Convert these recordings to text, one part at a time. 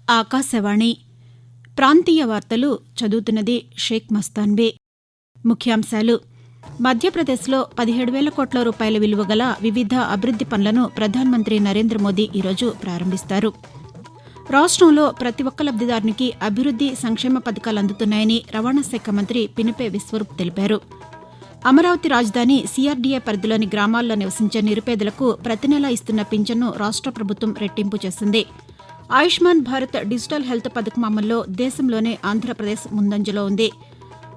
ఆకాశవాణి ప్రాంతీయ వార్తలు చదువుతున్నది షేక్ మస్తాన్బీ. ముఖ్యాంశాలు: మధ్యప్రదేశ్లో 17,000 కోట్ల రూపాయల విలువ గల వివిధ అభివృద్ది పనులను ప్రధానమంత్రి నరేంద్ర మోదీ ఈరోజు ప్రారంభిస్తారు. రాష్టంలో ప్రతి ఒక్క లబ్దిదారునికి అభివృద్ది సంక్షేమ పథకాలు అందుతున్నాయని రవాణా శాఖ మంత్రి పినిపే విశ్వరూప్ తెలిపారు. అమరావతి రాజధాని CRDA పరిధిలోని గ్రామాల్లో నివసించే నిరుపేదలకు ప్రతి నెలా ఇస్తున్న పింఛన్ను రాష్ట ప్రభుత్వం రెట్టింపు చేసింది. ఆయుష్మాన్ భారత్ డిజిటల్ హెల్త్ పథకం అమల్లో దేశంలోనే ఆంధ్రప్రదేశ్ ముందంజలో ఉంది.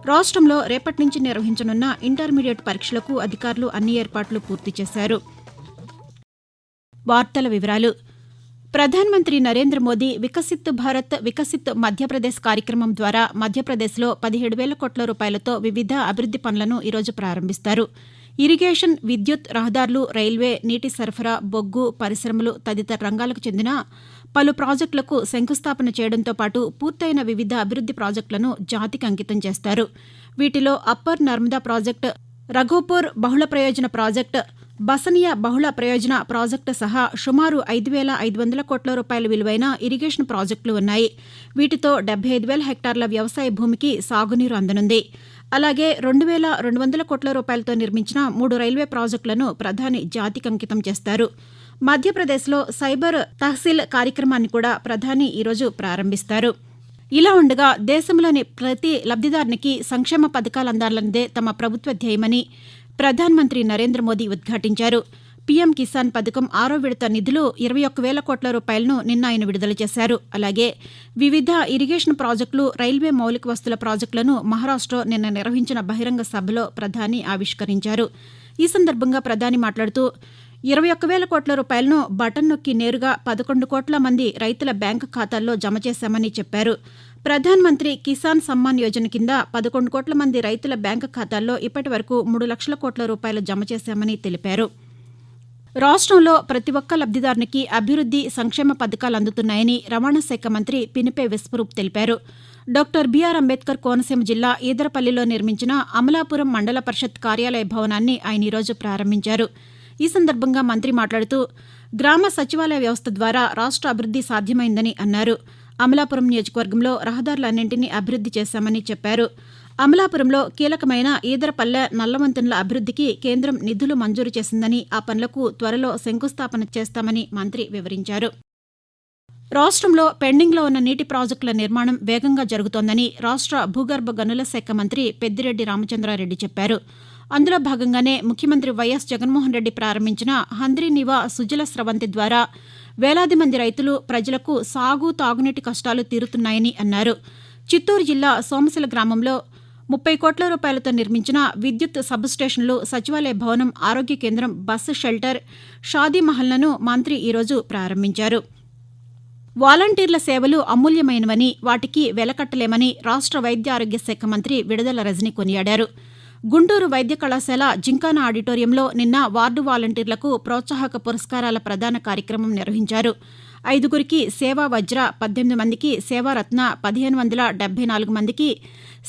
రాష్టంలో రేపటి నుంచి నిర్వహించనున్న ఇంటర్మీడియట్ పరీక్షలకు అధికారులు అన్ని ఏర్పాట్లు పూర్తి చేశారు. వార్తల వివరాలు: ప్రధానమంత్రి నరేంద్ర మోదీ వికసిత్ భారత్ వికసిత్ మధ్యప్రదేశ్ కార్యక్రమం ద్వారా మధ్యప్రదేశ్లో 17,000 కోట్ల రూపాయలతో వివిధ అభివృద్ది పనులను ఈరోజు ప్రారంభిస్తారు. ఇరిగేషన్, విద్యుత్, రహదారులు, రైల్వే, నీటి సరఫరా, బొగ్గు, పరిశ్రమలు తదితర రంగాలకు చెందిన పలు ప్రాజెక్టులకు శంకుస్థాపన చేయడంతో పాటు పూర్తయిన వివిధ అభివృద్ది ప్రాజెక్టులను జాతికి అంకితం చేస్తారు. వీటిలో అప్పర్ నర్మదా ప్రాజెక్టు, రఘోపూర్ బహుళ ప్రయోజన ప్రాజెక్టు, బసనియా బహుళ ప్రయోజన ప్రాజెక్టు సహా సుమారు 5,500 కోట్ల రూపాయల విలువైన ఇరిగేషన్ ప్రాజెక్టులు ఉన్నాయి. వీటితో 75,000 హెక్టార్ల వ్యవసాయ భూమికి సాగునీరు అందనుంది. అలాగే 2,200 కోట్ల రూపాయలతో నిర్మించిన 3 రైల్వే ప్రాజెక్టులను ప్రధాని జాతికి అంకితం చేస్తారు. మధ్యప్రదేశ్లో సైబర్ తహసీల్ కార్యక్రమాన్ని కూడా ప్రధాని ఈరోజు ప్రారంభిస్తారు. ఇలా ఉండగా దేశంలోని ప్రతి లబ్దిదారునికి సంక్షేమ పథకాలు అందాలన్నదే తమ ప్రభుత్వ ధ్యేయమని ప్రధానమంత్రి నరేంద్ర మోదీ ఉద్ఘాటించారు. పీఎం కిసాన్ పథకం 6వ విడత నిధులు 21,000 కోట్ల రూపాయలను నిన్న ఆయన విడుదల చేశారు. అలాగే వివిధ ఇరిగేషన్ ప్రాజెక్టులు, రైల్వే మౌలిక వస్తుల ప్రాజెక్టులను మహారాష్టలో నిన్న నిర్వహించిన బహిరంగ సభలో ప్రధాని ఆవిష్కరించారు. ఈ సందర్భంగా ప్రధాని మాట్లాడుతూ 21,000 కోట్ల రూపాయలను బటన్ నొక్కి నేరుగా 11 కోట్ల మంది రైతుల బ్యాంకు ఖాతాల్లో జమ చేశామని చెప్పారు. ప్రధానమంత్రి కిసాన్ సమ్మాన్ యోజన కింద 11 కోట్ల మంది రైతుల బ్యాంకు ఖాతాల్లో ఇప్పటి వరకు 3 లక్షల కోట్ల రూపాయలు జమ చేశామని తెలిపారు. రాష్టంలో ప్రతి ఒక్క లబ్దిదారునికి అభివృద్ది సంక్షేమ పథకాలు అందుతున్నాయని రవాణా శాఖ మంత్రి పినిపే విశ్వరూప్ తెలిపారు. డాక్టర్ బీఆర్ అంబేద్కర్ కోనసీమ జిల్లా ఈదరపల్లిలో నిర్మించిన అమలాపురం మండల పరిషత్ కార్యాలయ భవనాన్ని ఆయన ఈరోజు ప్రారంభించారు. ఈ సందర్భంగా మంత్రి మాట్లాడుతూ గ్రామ సచివాలయ వ్యవస్థ ద్వారా రాష్ట అభివృద్ది సాధ్యమైందని అన్నారు. అమలాపురం నియోజకవర్గంలో రహదారులన్నింటినీ అభివృద్ది చేశామని చెప్పారు. అమలాపురంలో కీలకమైన ఈదరపల్లె నల్లవంతెనల అభివృద్దికి కేంద్రం నిధులు మంజూరు చేసిందని, ఆ పనులకు త్వరలో శంకుస్థాపన చేస్తామని మంత్రి వివరించారు. రాష్టంలో పెండింగ్లో ఉన్న నీటి ప్రాజెక్టుల నిర్మాణం వేగంగా జరుగుతోందని రాష్ట భూగర్భ గనుల శాఖ మంత్రి పెద్దిరెడ్డి రామచంద్రారెడ్డి చెప్పారు. అందులో భాగంగానే ముఖ్యమంత్రి వైఎస్ జగన్మోహన్ రెడ్డి ప్రారంభించిన హంద్రీనీవా సుజల స్రవంతి ద్వారా వేలాది మంది రైతులు, ప్రజలకు సాగు, తాగునీటి కష్టాలు తీరుతున్నాయని అన్నారు. చిత్తూరు జిల్లా సోమశిల గ్రామంలో 30 కోట్ల రూపాయలతో నిర్మించిన విద్యుత్ సబ్స్టేషన్లు, సచివాలయ భవనం, ఆరోగ్య కేంద్రం, బస్సు షెల్టర్, షాదీ మహల్లను మంత్రి ఈరోజు ప్రారంభించారు. వాలంటీర్ల సేవలు అమూల్యమైనవని, వాటికి వెలకట్టలేమని రాష్ట వైద్య ఆరోగ్య శాఖ మంత్రి విడదల రజని కొనియాడారు. గుంటూరు వైద్య కళాశాల జింకానా ఆడిటోరియంలో నిన్న వార్డు వాలంటీర్లకు ప్రోత్సాహక పురస్కారాల ప్రదాన కార్యక్రమం నిర్వహించారు. 5గురికి సేవా వజ్ర, 18 మందికి సేవారత్న, 1,574 మందికి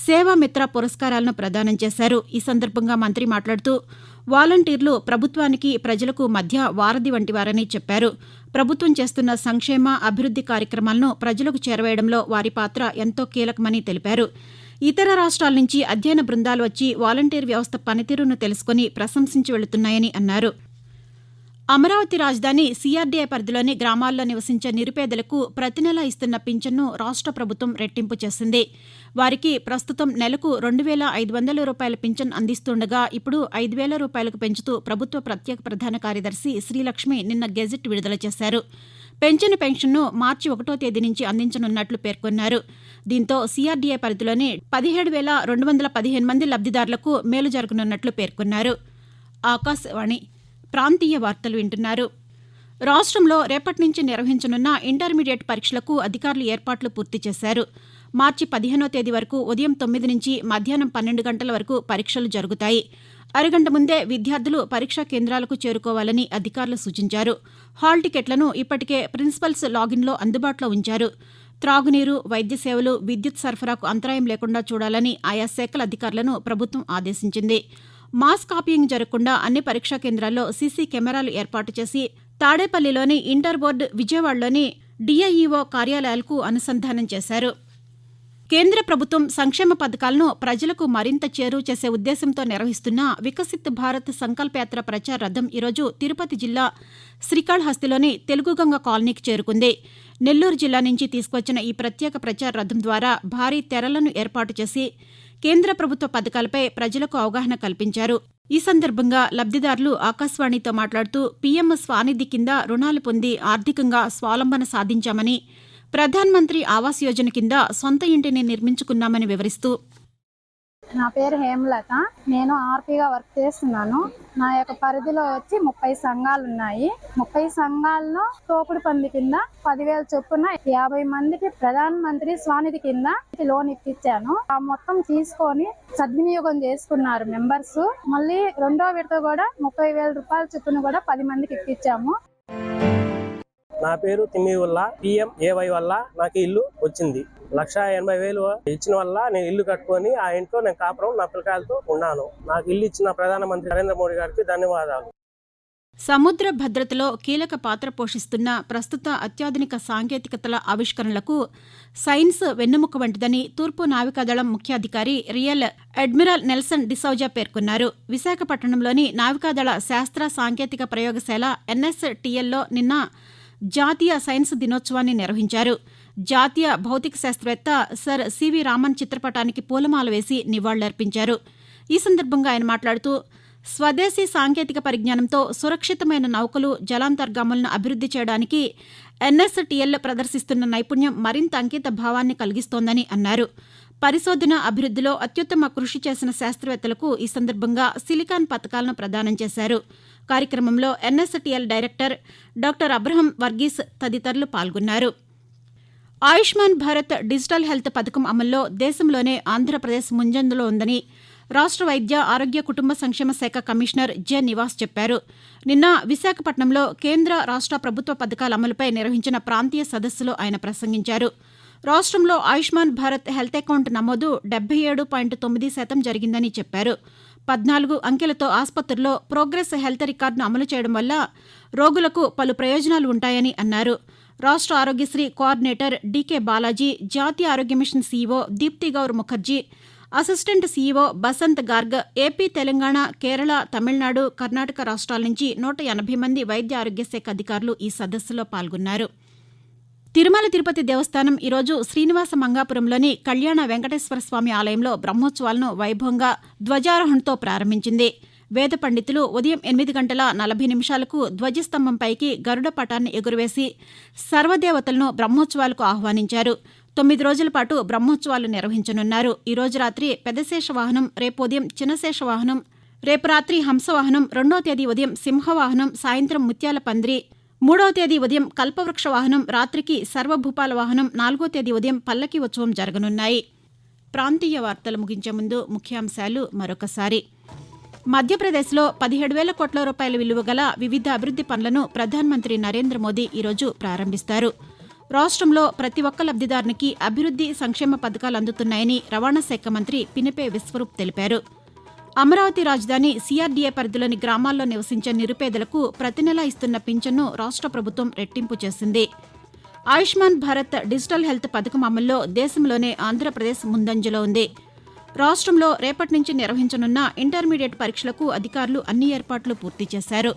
సేవామిత్ర పురస్కారాలను ప్రదానం చేశారు. ఈ సందర్భంగా మంత్రి మాట్లాడుతూ వాలంటీర్లు ప్రభుత్వానికి, ప్రజలకు మధ్య వారధి వంటి వారని చెప్పారు. ప్రభుత్వం చేస్తున్న సంక్షేమ, అభివృద్ది కార్యక్రమాలను ప్రజలకు చేరవేయడంలో వారి పాత్ర ఎంతో కీలకమని తెలిపారు. ఇతర రాష్ట్రాల నుంచి అధ్యయన బృందాలు వచ్చి వాలంటీర్ వ్యవస్థ పనితీరును తెలుసుకుని ప్రశంసించి వెళుతున్నాయని అన్నారు. అమరావతి రాజధాని CRDA పరిధిలోని గ్రామాల్లో నివసించే నిరుపేదలకు ప్రతి నెలా ఇస్తున్న పింఛన్ను రాష్ట ప్రభుత్వం రెట్టింపు చేసింది. వారికి ప్రస్తుతం నెలకు 2,500 రూపాయల పింఛన్ అందిస్తుండగా ఇప్పుడు 5,000 రూపాయలకు పెంచుతూ ప్రభుత్వ ప్రత్యేక ప్రధాన కార్యదర్శి శ్రీలక్ష్మి నిన్న గెజిట్ విడుదల చేశారు. పెన్షన్ను మార్చి 1వ తేదీ నుంచి అందించనున్నట్లు పేర్కొన్నారు. దీంతో CRDA పరిధిలోని 17,215 మంది లబ్దిదారులకు మేలు జరగనున్నట్లు పేర్కొన్నారు. ఆకాశవాణి ప్రాంతీయ వార్తలు వింటున్నారు. రాష్టంలో రేపటి నుంచి నిర్వహించనున్న ఇంటర్మీడియట్ పరీక్షలకు అధికారులు ఏర్పాట్లు పూర్తి చేశారు. మార్చి 15వ తేదీ వరకు ఉదయం 9 నుంచి మధ్యాహ్నం 12 గంటల వరకు పరీక్షలు జరుగుతాయి. అరగంట ముందే విద్యార్థులు పరీక్షా కేంద్రాలకు చేరుకోవాలని అధికారులు సూచించారు. హాల్ టికెట్లను ఇప్పటికే ప్రిన్సిపల్స్ లాగిన్లో అందుబాటులో ఉంచారు. త్రాగునీరు, వైద్య సేవలు, విద్యుత్ సరఫరాకు అంతరాయం లేకుండా చూడాలని ఆయా శాఖల అధికారులను ప్రభుత్వం ఆదేశించింది. మాస్ కాపీయింగ్ జరగకుండా అన్ని పరీక్షా కేంద్రాల్లో సీసీ కెమెరాలు ఏర్పాటు చేసి తాడేపల్లిలోని ఇంటర్ బోర్డు, విజయవాడలోని డిఐఈఓ కార్యాలయాలకు అనుసంధానం చేశారు. కేంద్ర ప్రభుత్వం సంక్షేమ పథకాలను ప్రజలకు మరింత చేరువ చేసే ఉద్దేశంతో నిర్వహిస్తున్న వికసిత్ భారత్ సంకల్పయాత్ర ప్రచార రథం ఈరోజు తిరుపతి జిల్లా శ్రీకాళహస్తిలోని తెలుగుగంగ కాలనీకి చేరుకుంది. నెల్లూరు జిల్లా నుంచి తీసుకొచ్చిన ఈ ప్రత్యేక ప్రచార రథం ద్వారా భారీ తెరలను ఏర్పాటు చేసి కేంద్ర ప్రభుత్వ పథకాలపై ప్రజలకు అవగాహన కల్పించారు. ఈ సందర్భంగా లబ్దిదారులు ఆకాశవాణితో మాట్లాడుతూ పీఎం స్వానిధి కింద రుణాలు పొంది ఆర్థికంగా స్వావలంబన సాధించామని, ప్రధాన్ మంత్రి ఆవాస్ యోజన కింద సొంత ఇంటిని నిర్మించుకున్నామని వివరిస్తూ, నా పేరు హేమలత. నేను ఆర్పీగా వర్క్ చేస్తున్నాను. నా యొక్క పరిధిలో వచ్చి 30 సంఘాలు ఉన్నాయి. 30 సంఘాల్లో తోపుడు పంది కింద 10,000 చొప్పున 50 మందికి ప్రధాన మంత్రి స్వానిధి కింద లోన్ ఇప్పించాను. ఆ మొత్తం తీసుకొని సద్వినియోగం చేసుకున్నారు మెంబర్స్. మళ్ళీ రెండో విడత కూడా 30,000 రూపాయల చొప్పున కూడా 10 మందికి ఇప్పించాము. నా పేరు తిమ్మివుల్లా. PMAY వల్ల నాకు ఇల్లు వచ్చింది. 1,80,000 ఇచ్చిన వల్ల నేను ఇల్లు కట్టుకొని ఆ ఇంట్లో నేను కాపురం నా పిల్లకాయలతో ఉన్నాను. నాకు ఇల్లు ఇచ్చిన ప్రధానమంత్రి నరేంద్ర మోడీ గారికి ధన్యవాదాలు. సముద్ర భద్రతలో కీలక పాత్ర పోషిస్తున్న ప్రస్తుత అత్యాధునిక సాంకేతికతల ఆవిష్కరణలకు సైన్స్ వెన్నెముక వంటిదని తూర్పు నావికాదళం ముఖ్యాధికారి రియల్ అడ్మిరల్ నెల్సన్ డిసౌజా పేర్కొన్నారు. విశాఖపట్నంలోని నావికాదళ శాస్త్ర సాంకేతిక ప్రయోగశాల NSTLలో నిన్న జాతీయ సైన్స్ దినోత్సవాన్ని నిర్వహించారు. జాతీయ భౌతిక శాస్త్రవేత్త సర్ సివి రామన్ చిత్రపటానికి పూలమాల వేసి నివాళులర్పించారు. ఈ సందర్భంగా ఆయన మాట్లాడుతూ, స్వదేశీ సాంకేతిక పరిజ్ఞానంతో సురక్షితమైన నౌకలు, జలాంతర్గాములను అభివృద్ధి చేయడానికి NSTL ప్రదర్శిస్తున్న నైపుణ్యం మరింత అంకిత భావాన్ని కలిగిస్తోందని అన్నారు. పరిశోధన అభివృద్ధిలో అత్యుత్తమ కృషి చేసిన శాస్త్రవేత్తలకు ఈ సందర్భంగా సిలికాన్ పతకాలను ప్రదానం చేశారు. కార్యక్రమంలో NSTL director doctor Abraham Varghese తదితరులు పాల్గొన్నారు. ఆయుష్మాన్ భారత్ డిజిటల్ హెల్త్ పథకం అమల్లో దేశంలోనే ఆంధ్రప్రదేశ్ ముంజందులో ఉందని రాష్ట్ర వైద్య ఆరోగ్య కుటుంబ సంక్షేమ శాఖ కమిషనర్ జె నివాస్ చెప్పారు. నిన్న విశాఖపట్నంలో కేంద్ర రాష్ట్ర ప్రభుత్వ పథకాల అమలుపై నిర్వహించిన ప్రాంతీయ సదస్సులో ఆయన ప్రసంగించారు. రాష్ట్రంలో ఆయుష్మాన్ భారత్ హెల్త్ అకౌంట్ నమోదు 77.9% జరిగిందని చెప్పారు. 14 అంకెలతో ఆసుపత్రుల్లో ప్రోగ్రెస్ హెల్త్ రికార్డును అమలు చేయడం వల్ల రోగులకు పలు ప్రయోజనాలు ఉంటాయని అన్నారు. రాష్ట్ర ఆరోగ్యశ్రీ కోఆర్డినేటర్ డీకే బాలాజీ, జాతీయ ఆరోగ్య mission CEO Deepti Gaur Mukherjee, assistant CEO Basant Garg, AP, Telangana, Kerala, Tamil Nadu, Karnataka రాష్ట్రాల నుంచి 180 మంది వైద్య ఆరోగ్య శాఖ అధికారులు ఈ సదస్సులో పాల్గొన్నారు. తిరుమల తిరుపతి దేవస్థానం ఈరోజు శ్రీనివాస మంగాపురంలోని కళ్యాణ వెంకటేశ్వర స్వామి ఆలయంలో బ్రహ్మోత్సవాలను వైభవంగా ధ్వజారోహణతో ప్రారంభించింది. వేద పండితులు ఉదయం 8:40 ధ్వజస్తంభంపైకి గరుడ పటాన్ని ఎగురవేసి సర్వదేవతలను బ్రహ్మోత్సవాలకు ఆహ్వానించారు. 9 రోజుల పాటు బ్రహ్మోత్సవాలు నిర్వహించనున్నారు. ఈ రోజు రాత్రి పెదశేష వాహనం, రేపు ఉదయం చిన్నశేష వాహనం, రేపు రాత్రి హంసవాహనం, 2వ తేదీ ఉదయం సింహవాహనం, సాయంత్రం ముత్యాల పందిరి, 3వ తేదీ ఉదయం కల్పవృక్ష వాహనం, రాత్రికి సర్వభూపాల వాహనం, 4వ తేదీ ఉదయం పల్లకి ఉత్సవం జరగనున్నాయి. ప్రాంతీయ వార్తలు ముగించే ముందు ముఖ్యాంశాలు మరొకసారి. మధ్యప్రదేశ్లో 17,000 కోట్ల రూపాయల విలువ గల వివిధ అభివృద్ది పనులను ప్రధానమంత్రి నరేంద్ర మోదీ ఈరోజు ప్రారంభిస్తారు. రాష్ట్రంలో ప్రతి ఒక్క లబ్దిదారునికి అభివృద్ది సంక్షేమ పథకాలు అందుతున్నాయని రవాణా శాఖ మంత్రి పినిపే విశ్వరూప్ తెలిపారు. అమరావతి రాజధాని CRDA పరిధిలోని గ్రామాల్లో నివసించే నిరుపేదలకు ప్రతి నెలా ఇస్తున్న పింఛన్ను రాష్ట్ర ప్రభుత్వం రెట్టింపు చేసింది. ఆయుష్మాన్ భారత్ డిజిటల్ హెల్త్ పథకం అమల్లో దేశంలోనే ఆంధ్రప్రదేశ్ ముందంజలో ఉంది. రాష్ట్రంలో రేపటి నుంచి నిర్వహించనున్న ఇంటర్మీడియట్ పరీక్షలకు అధికారులు అన్ని ఏర్పాట్లు పూర్తి చేశారు.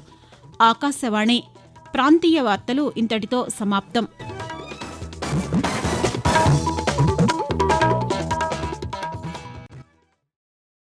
ఆకాశవాణి ప్రాంతీయ వార్తలు ఇంతటితో సమాప్తం.